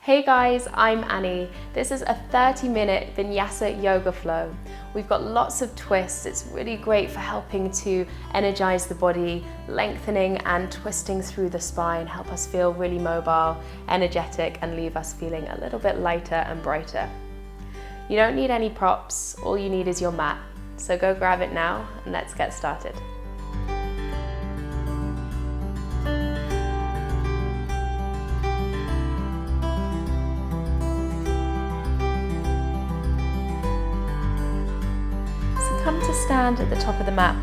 Hey guys, I'm Annie. This is a 30-minute vinyasa yoga flow. We've got lots of twists. It's really great for helping to energize the body, lengthening and twisting through the spine, help us feel really mobile, energetic, and leave us feeling a little bit lighter and brighter. You don't need any props, all you need is your mat. So go grab it now and let's get started. Come to stand at the top of the mat.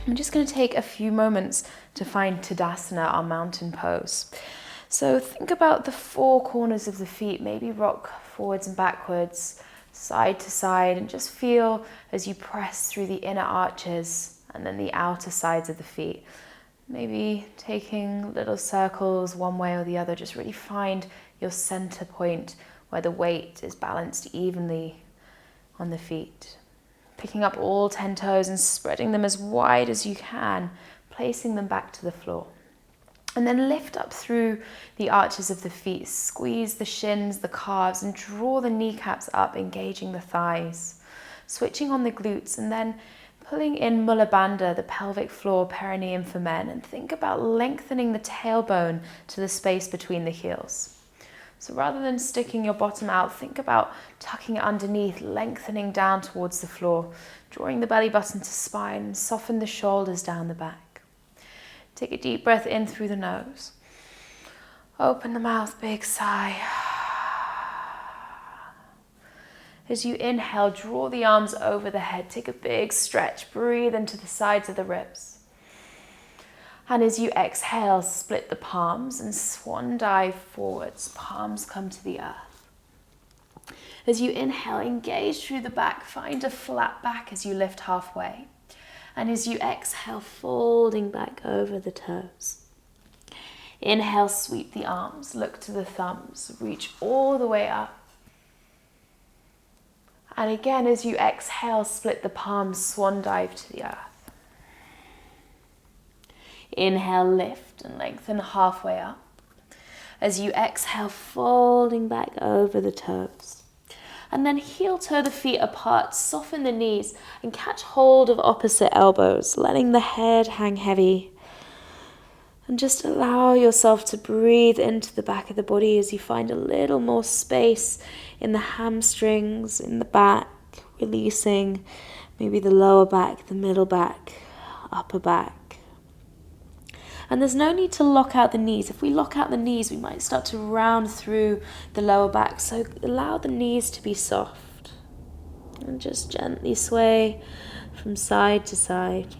I'm just going to take a few moments to find Tadasana, our mountain pose. So think about the four corners of the feet, maybe rock forwards and backwards, side to side, and just feel as you press through the inner arches and then the outer sides of the feet. Maybe taking little circles one way or the other, just really find your center point where the weight is balanced evenly on the feet. Picking up all 10 toes and spreading them as wide as you can, placing them back to the floor. And then lift up through the arches of the feet, squeeze the shins, the calves, and draw the kneecaps up, engaging the thighs. Switching on the glutes and then pulling in Mula Bandha, the pelvic floor perineum for men, and think about lengthening the tailbone to the space between the heels. So rather than sticking your bottom out, think about tucking it underneath, lengthening down towards the floor, drawing the belly button to spine, and soften the shoulders down the back. Take a deep breath in through the nose. Open the mouth, big sigh. As you inhale, draw the arms over the head. Take a big stretch. Breathe into the sides of the ribs. And as you exhale, split the palms and swan dive forwards. Palms come to the earth. As you inhale, engage through the back. Find a flat back as you lift halfway. And as you exhale, folding back over the toes. Inhale, sweep the arms. Look to the thumbs. Reach all the way up. And again, as you exhale, split the palms, swan dive to the earth. Inhale, lift and lengthen halfway up. As you exhale, folding back over the toes. And then heel toe the feet apart, soften the knees and catch hold of opposite elbows, letting the head hang heavy. And just allow yourself to breathe into the back of the body as you find a little more space in the hamstrings, in the back, releasing maybe the lower back, the middle back, upper back. And there's no need to lock out the knees. If we lock out the knees, we might start to round through the lower back. So allow the knees to be soft. And just gently sway from side to side.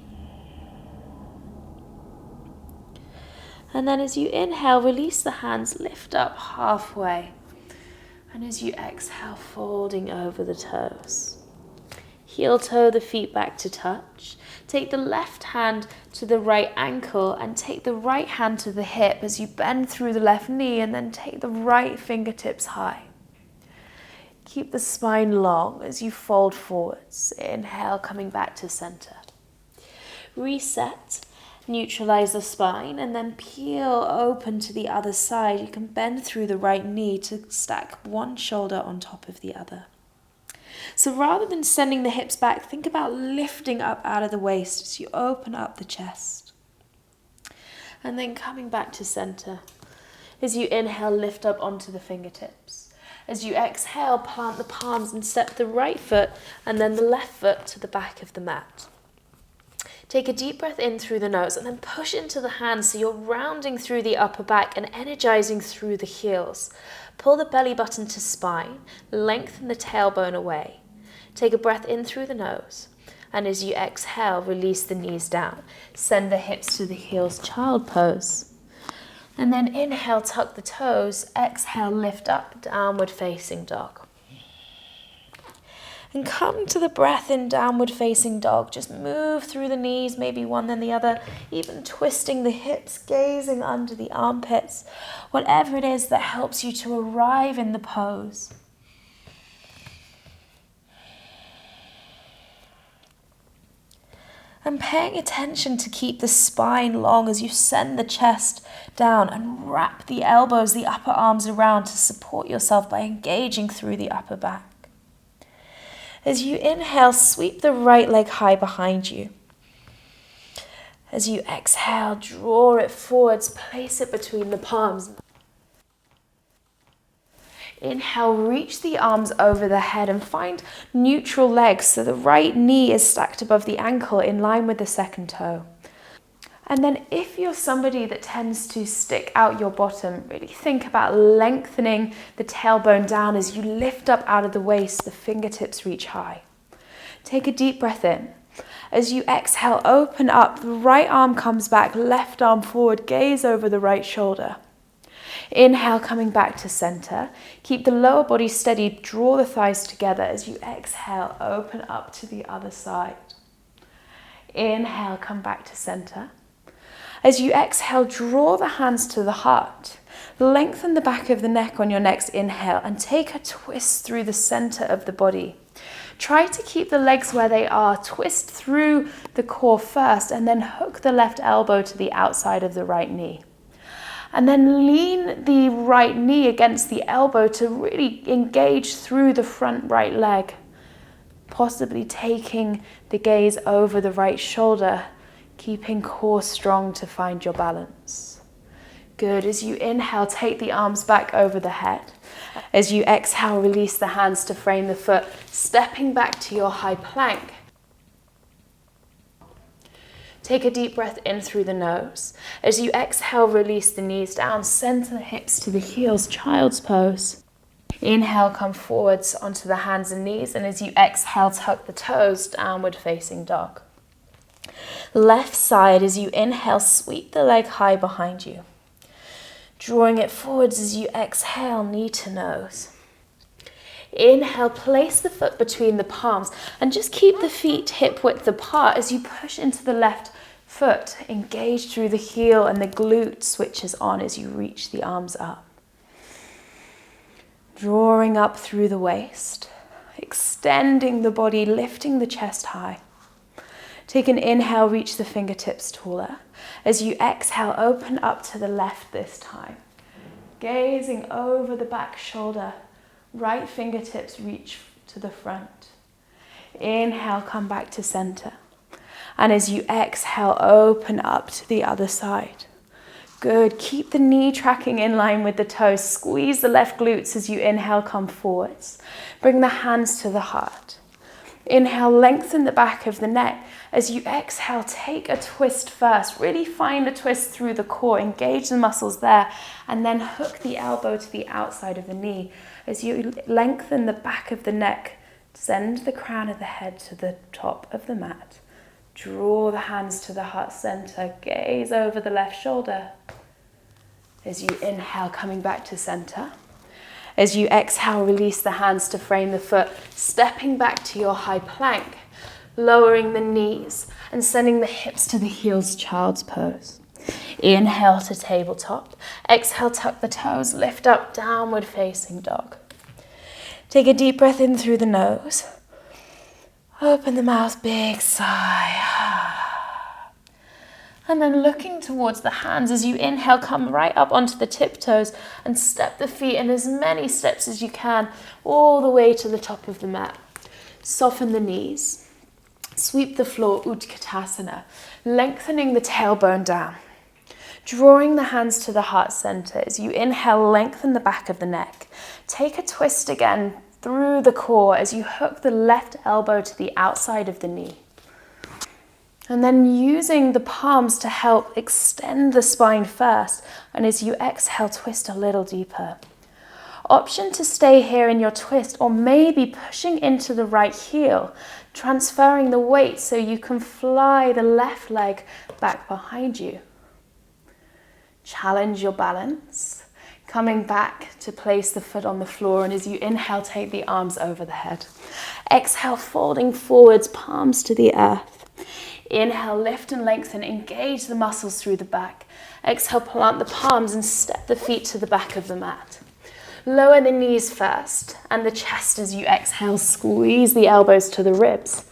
And then as you inhale, release the hands, lift up halfway. And as you exhale, folding over the toes. Heel toe the feet back to touch. Take the left hand to the right ankle and take the right hand to the hip as you bend through the left knee and then take the right fingertips high. Keep the spine long as you fold forwards. Inhale, coming back to center. Reset, neutralize the spine and then peel open to the other side. You can bend through the right knee to stack one shoulder on top of the other. So rather than sending the hips back, think about lifting up out of the waist as you open up the chest. And then coming back to center. As you inhale, lift up onto the fingertips. As you exhale, plant the palms and step the right foot and then the left foot to the back of the mat. Take a deep breath in through the nose and then push into the hands so you're rounding through the upper back and energizing through the heels. Pull the belly button to spine, lengthen the tailbone away. Take a breath in through the nose, and as you exhale, release the knees down. Send the hips to the heels, child pose. And then inhale, tuck the toes. Exhale, lift up, downward facing dog. And come to the breath in downward facing dog. Just move through the knees, maybe one then the other, even twisting the hips, gazing under the armpits. Whatever it is that helps you to arrive in the pose. And paying attention to keep the spine long as you send the chest down and wrap the elbows, the upper arms around to support yourself by engaging through the upper back. As you inhale, sweep the right leg high behind you. As you exhale, draw it forwards, place it between the palms. Inhale, reach the arms over the head and find neutral legs so the right knee is stacked above the ankle in line with the second toe. And then if you're somebody that tends to stick out your bottom, really think about lengthening the tailbone down as you lift up out of the waist, the fingertips reach high. Take a deep breath in. As you exhale, open up, the right arm comes back, left arm forward, gaze over the right shoulder. Inhale, coming back to center. Keep the lower body steady, draw the thighs together. As you exhale, open up to the other side. Inhale, come back to center. As you exhale, draw the hands to the heart. Lengthen the back of the neck on your next inhale and take a twist through the center of the body. Try to keep the legs where they are. Twist through the core first and then hook the left elbow to the outside of the right knee. And then lean the right knee against the elbow to really engage through the front right leg, possibly taking the gaze over the right shoulder, keeping core strong to find your balance. Good. As you inhale, take the arms back over the head. As you exhale, release the hands to frame the foot, stepping back to your high plank. Take a deep breath in through the nose. As you exhale, release the knees down, center the hips to the heels, child's pose. Inhale, come forwards onto the hands and knees, and as you exhale, tuck the toes, downward facing dog. Left side, as you inhale, sweep the leg high behind you. Drawing it forwards as you exhale, knee to nose. Inhale, place the foot between the palms and just keep the feet hip width apart as you push into the left foot. Engage through the heel and the glute switches on as you reach the arms up. Drawing up through the waist, extending the body, lifting the chest high. Take an inhale, reach the fingertips taller. As you exhale, open up to the left this time. Gazing over the back shoulder. Right fingertips reach to the front. Inhale, come back to center. And as you exhale, open up to the other side. Good. Keep the knee tracking in line with the toes. Squeeze the left glutes as you inhale, come forwards. Bring the hands to the heart. Inhale, lengthen the back of the neck. As you exhale, take a twist first. Really find a twist through the core. Engage the muscles there. And then hook the elbow to the outside of the knee. As you lengthen the back of the neck, send the crown of the head to the top of the mat. Draw the hands to the heart center. Gaze over the left shoulder. As you inhale, coming back to center. As you exhale, release the hands to frame the foot, stepping back to your high plank, lowering the knees and sending the hips to the heels, child's pose. Inhale to tabletop. Exhale, tuck the toes, lift up, downward facing dog. Take a deep breath in through the nose. Open the mouth, big sigh. And then looking towards the hands, as you inhale, come right up onto the tiptoes and step the feet in as many steps as you can, all the way to the top of the mat. Soften the knees. Sweep the floor, Utkatasana, lengthening the tailbone down. Drawing the hands to the heart center. As you inhale, lengthen the back of the neck. Take a twist again through the core as you hook the left elbow to the outside of the knee. And then using the palms to help extend the spine first. And as you exhale, twist a little deeper. Option to stay here in your twist, or maybe pushing into the right heel, transferring the weight so you can fly the left leg back behind you. Challenge your balance, coming back to place the foot on the floor, and as you inhale, take the arms over the head. Exhale, folding forwards, palms to the earth. Inhale, lift and lengthen, engage the muscles through the back. Exhale, plant the palms and step the feet to the back of the mat. Lower the knees first and the chest as you exhale. Squeeze the elbows to the ribs.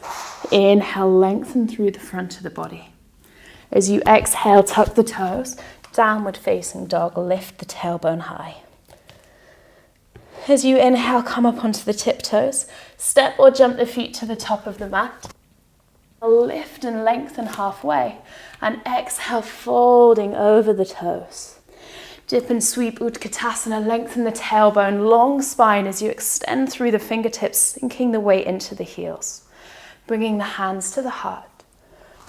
Inhale, lengthen through the front of the body. As you exhale, tuck the toes. Downward facing dog, lift the tailbone high. As you inhale, come up onto the tiptoes. Step or jump the feet to the top of the mat. Lift and lengthen halfway. And exhale, folding over the toes. Dip and sweep, Utkatasana, lengthen the tailbone, long spine as you extend through the fingertips, sinking the weight into the heels. Bringing the hands to the heart.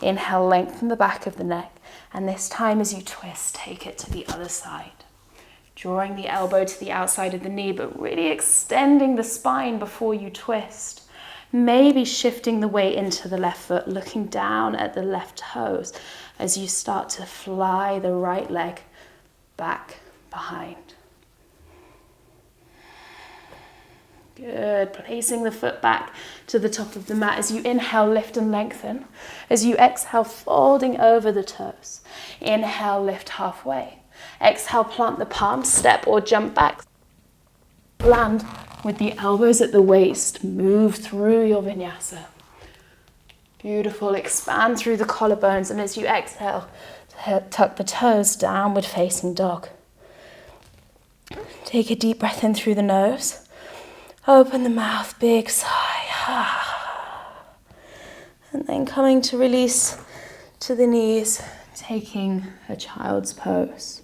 Inhale, lengthen the back of the neck. And this time as you twist, take it to the other side. Drawing the elbow to the outside of the knee, but really extending the spine before you twist. Maybe shifting the weight into the left foot, looking down at the left toes as you start to fly the right leg back behind. Good. Placing the foot back to the top of the mat as you inhale, lift and lengthen. As you exhale, folding over the toes. Inhale, lift halfway. Exhale, plant the palms, step or jump back. Land with the elbows at the waist. Move through your vinyasa. Beautiful. Expand through the collarbones. And as you exhale, tuck the toes, downward facing dog. Take a deep breath in through the nose. Open the mouth, big sigh. And then coming to release to the knees, taking a child's pose.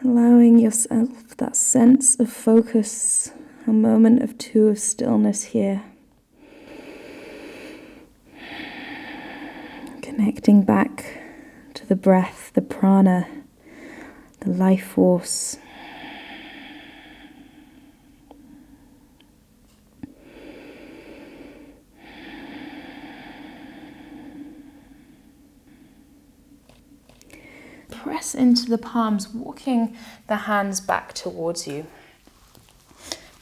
Allowing yourself that sense of focus, a moment of two of stillness here. Connecting back to the breath, the prana, the life force. Press into the palms, walking the hands back towards you.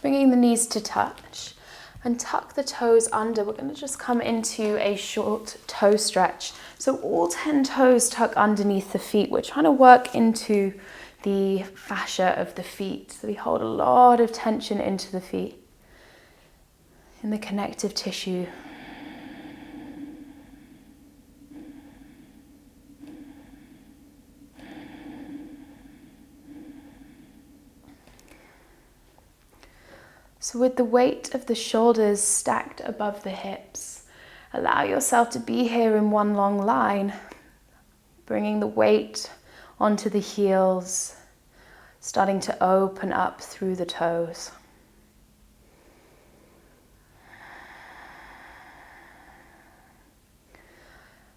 Bringing the knees to touch and tuck the toes under. We're going to just come into a short toe stretch. So all 10 toes tuck underneath the feet. We're trying to work into the fascia of the feet. So we hold a lot of tension into the feet, in the connective tissue. So with the weight of the shoulders stacked above the hips, allow yourself to be here in one long line, bringing the weight onto the heels, starting to open up through the toes.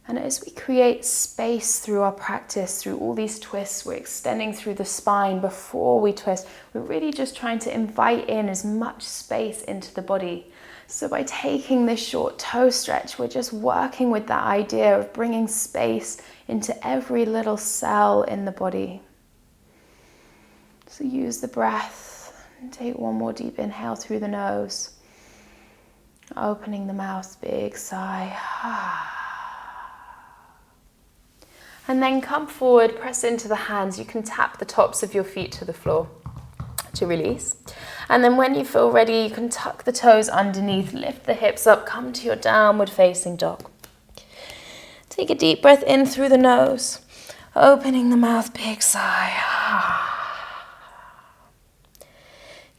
And as we create space through our practice, through all these twists, we're extending through the spine before we twist. We're really just trying to invite in as much space into the body. So by taking this short toe stretch, we're just working with that idea of bringing space into every little cell in the body. So use the breath and take one more deep inhale through the nose. Opening the mouth, big sigh. And then come forward, press into the hands. You can tap the tops of your feet to the floor to release. And then when you feel ready, you can tuck the toes underneath, lift the hips up, come to your downward facing dog. Take a deep breath in through the nose, opening the mouth, big sigh.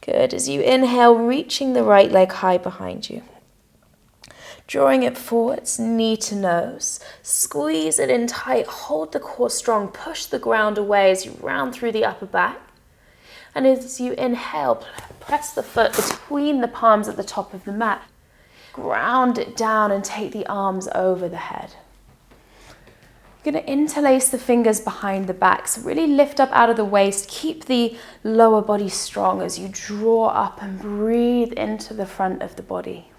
Good. As you inhale, reaching the right leg high behind you. Drawing it forwards, knee to nose. Squeeze it in tight, hold the core strong, push the ground away as you round through the upper back. And as you inhale, press the foot between the palms at the top of the mat. Ground it down and take the arms over the head. You're going to interlace the fingers behind the back, so really lift up out of the waist. Keep the lower body strong as you draw up and breathe into the front of the body.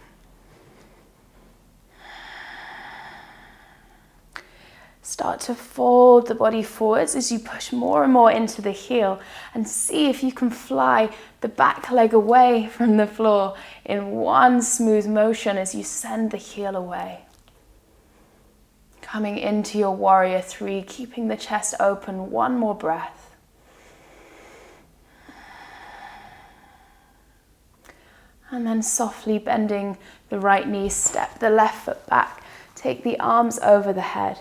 Start to fold the body forwards as you push more and more into the heel, and see if you can fly the back leg away from the floor in one smooth motion as you send the heel away. Coming into your warrior three, keeping the chest open, one more breath. And then softly bending the right knee, step the left foot back, take the arms over the head.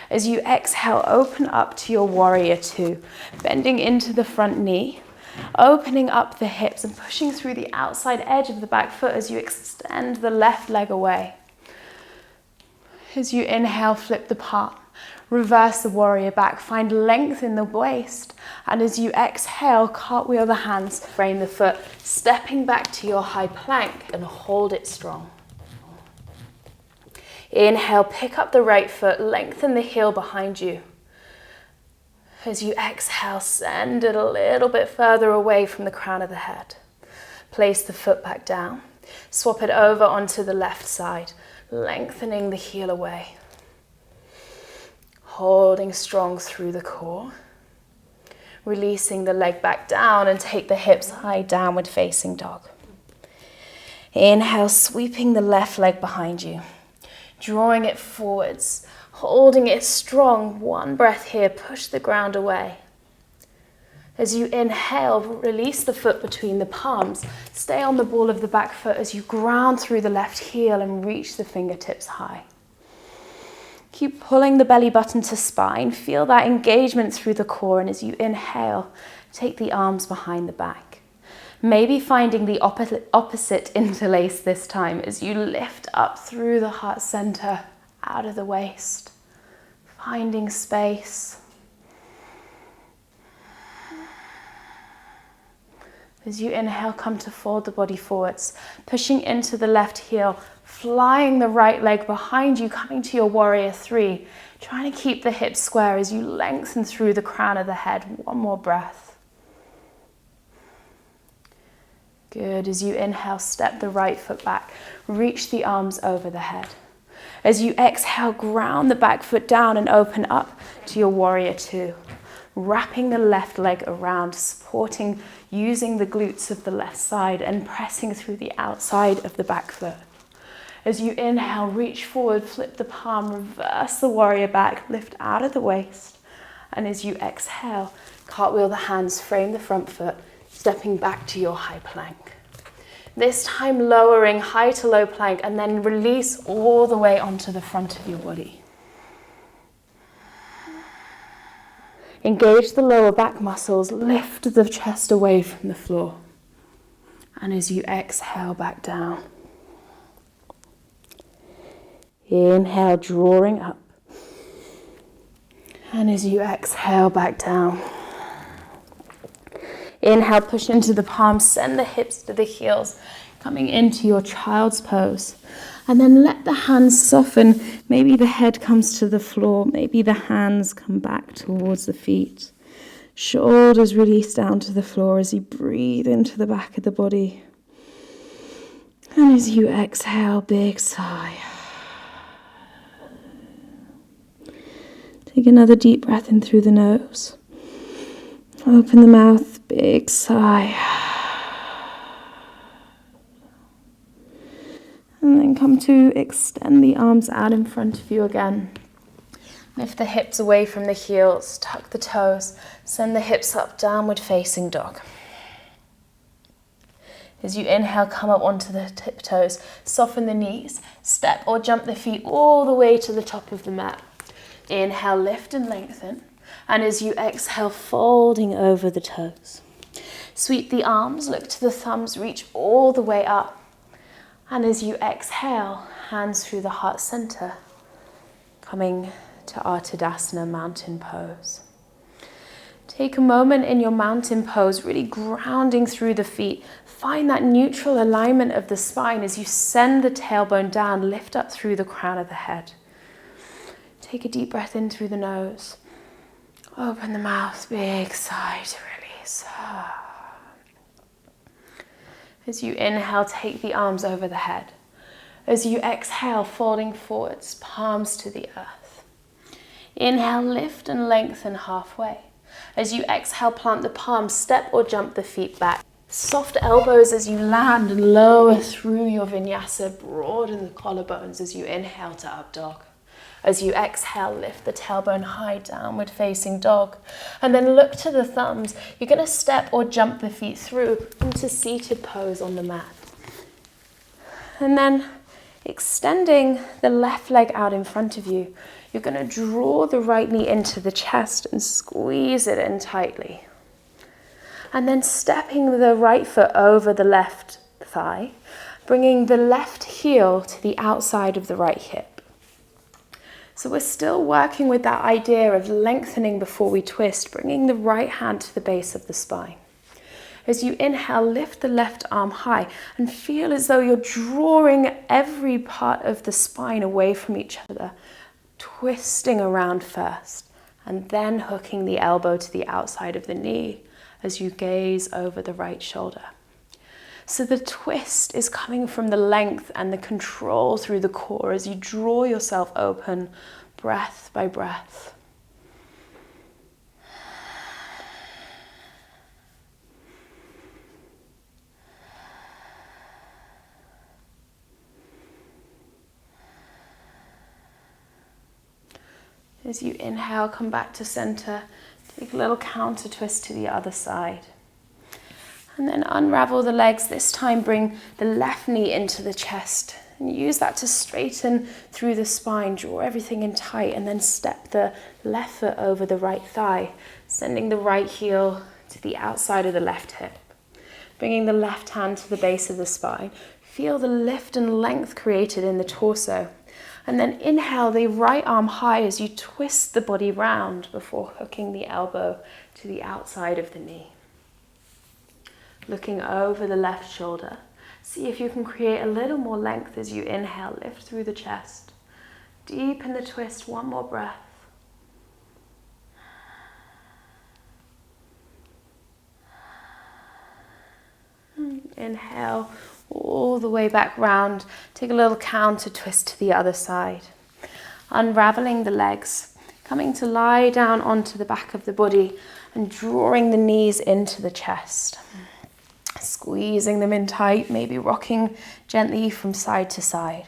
As you exhale, open up to your warrior two, bending into the front knee, opening up the hips and pushing through the outside edge of the back foot as you extend the left leg away. As you inhale, flip the palm, reverse the warrior back, find length in the waist, and as you exhale, cartwheel the hands, frame the foot, stepping back to your high plank and hold it strong. Inhale, pick up the right foot, lengthen the heel behind you. As you exhale, send it a little bit further away from the crown of the head. Place the foot back down, swap it over onto the left side, lengthening the heel away. Holding strong through the core. Releasing the leg back down and take the hips high, downward facing dog. Inhale, sweeping the left leg behind you. Drawing it forwards, holding it strong. One breath here, push the ground away. As you inhale, release the foot between the palms. Stay on the ball of the back foot as you ground through the left heel and reach the fingertips high. Keep pulling the belly button to spine. Feel that engagement through the core, and as you inhale, take the arms behind the back. Maybe finding the opposite interlace this time as you lift up through the heart center, out of the waist, finding space. As you inhale, come to fold the body forwards, pushing into the left heel, flying the right leg behind you, coming to your warrior three, trying to keep the hips square as you lengthen through the crown of the head. One more breath. Good. As you inhale, step the right foot back, reach the arms over the head. As you exhale, ground the back foot down and open up to your warrior two. Wrapping the left leg around, supporting, using the glutes of the left side and pressing through the outside of the back foot. As you inhale, reach forward, flip the palm, reverse the warrior back, lift out of the waist. And as you exhale, cartwheel the hands, frame the front foot, stepping back to your high plank. This time lowering high to low plank and then release all the way onto the front of your body. Engage the lower back muscles, lift the chest away from the floor. And as you exhale, back down. Inhale, drawing up. And as you exhale, back down. Inhale, push into the palms, send the hips to the heels, coming into your child's pose. And then let the hands soften. Maybe the head comes to the floor. Maybe the hands come back towards the feet. Shoulders release down to the floor as you breathe into the back of the body. And as you exhale, big sigh. Take another deep breath in through the nose. Open the mouth, big sigh. And then come to extend the arms out in front of you again. Lift the hips away from the heels, tuck the toes, send the hips up, downward facing dog. As you inhale, come up onto the tiptoes, soften the knees, step or jump the feet all the way to the top of the mat. Inhale, lift and lengthen. And as you exhale, folding over the toes. Sweep the arms, look to the thumbs, reach all the way up. And as you exhale, hands through the heart center, coming to our Tadasana mountain pose. Take a moment in your mountain pose, really grounding through the feet. Find that neutral alignment of the spine as you send the tailbone down, lift up through the crown of the head. Take a deep breath in through the nose. Open the mouth, big sigh to release. As you inhale, take the arms over the head. As you exhale, folding forwards, palms to the earth. Inhale, lift and lengthen halfway. As you exhale, plant the palms, step or jump the feet back. Soft elbows as you land and lower through your vinyasa. Broaden the collarbones as you inhale to up dog. As you exhale, lift the tailbone high, downward facing dog. And then look to the thumbs. You're going to step or jump the feet through into seated pose on the mat. And then extending the left leg out in front of you, you're going to draw the right knee into the chest and squeeze it in tightly. And then stepping the right foot over the left thigh, bringing the left heel to the outside of the right hip. So we're still working with that idea of lengthening before we twist, bringing the right hand to the base of the spine. As you inhale, lift the left arm high and feel as though you're drawing every part of the spine away from each other, twisting around first, and then hooking the elbow to the outside of the knee as you gaze over the right shoulder. So the twist is coming from the length and the control through the core as you draw yourself open, breath by breath. As you inhale, come back to center. Take a little counter twist to the other side. And then unravel the legs. This time bring the left knee into the chest. And use that to straighten through the spine. Draw everything in tight and then step the left foot over the right thigh, sending the right heel to the outside of the left hip. Bringing the left hand to the base of the spine. Feel the lift and length created in the torso. And then inhale the right arm high as you twist the body round before hooking the elbow to the outside of the knee. Looking over the left shoulder. See if you can create a little more length as you inhale, lift through the chest. Deepen the twist, one more breath. Inhale all the way back round. Take a little counter twist to the other side. Unraveling the legs, coming to lie down onto the back of the body and drawing the knees into the chest. Squeezing them in tight, maybe rocking gently from side to side.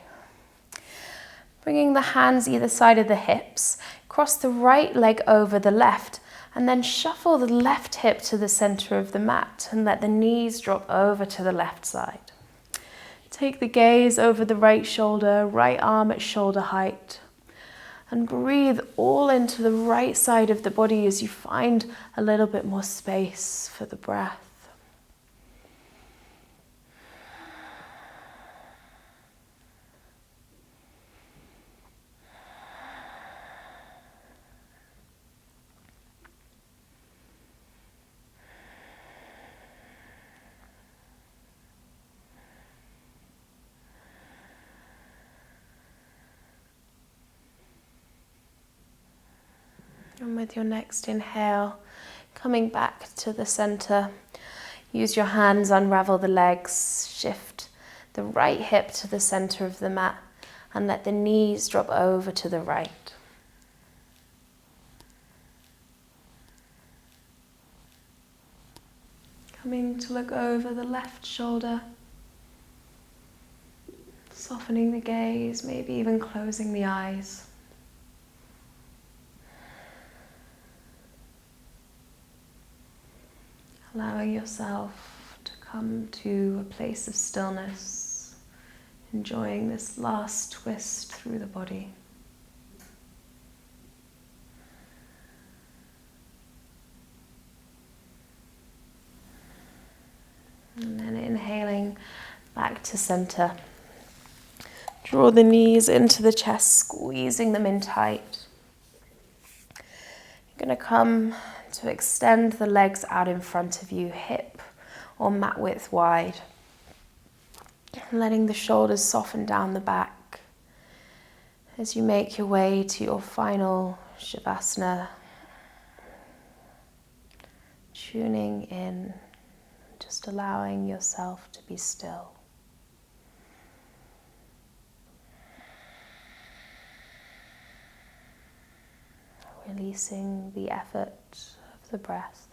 Bringing the hands either side of the hips, cross the right leg over the left, and then shuffle the left hip to the center of the mat and let the knees drop over to the left side. Take the gaze over the right shoulder, right arm at shoulder height, and breathe all into the right side of the body as you find a little bit more space for the breath. And with your next inhale, coming back to the center, use your hands, unravel the legs, shift the right hip to the center of the mat, and let the knees drop over to the right. Coming to look over the left shoulder, softening the gaze, maybe even closing the eyes. Allowing yourself to come to a place of stillness, enjoying this last twist through the body. And then inhaling back to center. Draw the knees into the chest, squeezing them in tight. You're going to come to extend the legs out in front of you, hip or mat width wide. Letting the shoulders soften down the back as you make your way to your final Shavasana. Tuning in, just allowing yourself to be still. releasing the effort of the breath.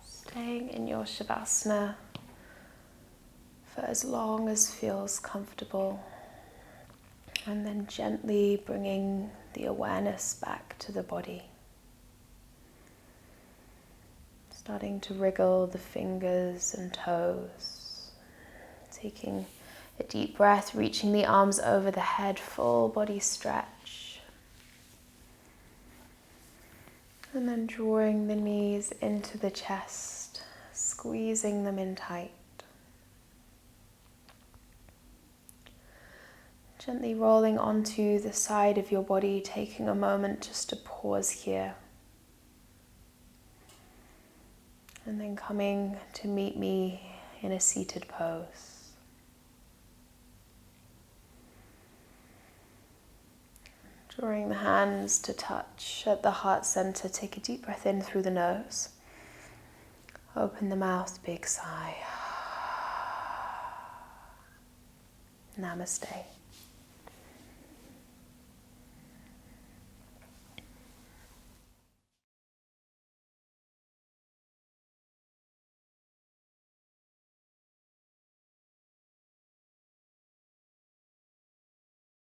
Staying in your Shavasana for as long as feels comfortable, and then gently bringing the awareness back to the body. Starting to wriggle the fingers and toes, taking a deep breath, reaching the arms over the head, full body stretch. And then drawing the knees into the chest, squeezing them in tight. Gently rolling onto the side of your body, taking a moment just to pause here. And then coming to meet me in a seated pose. Drawing the hands to touch at the heart center. Take a deep breath in through the nose. Open the mouth, big sigh. Namaste.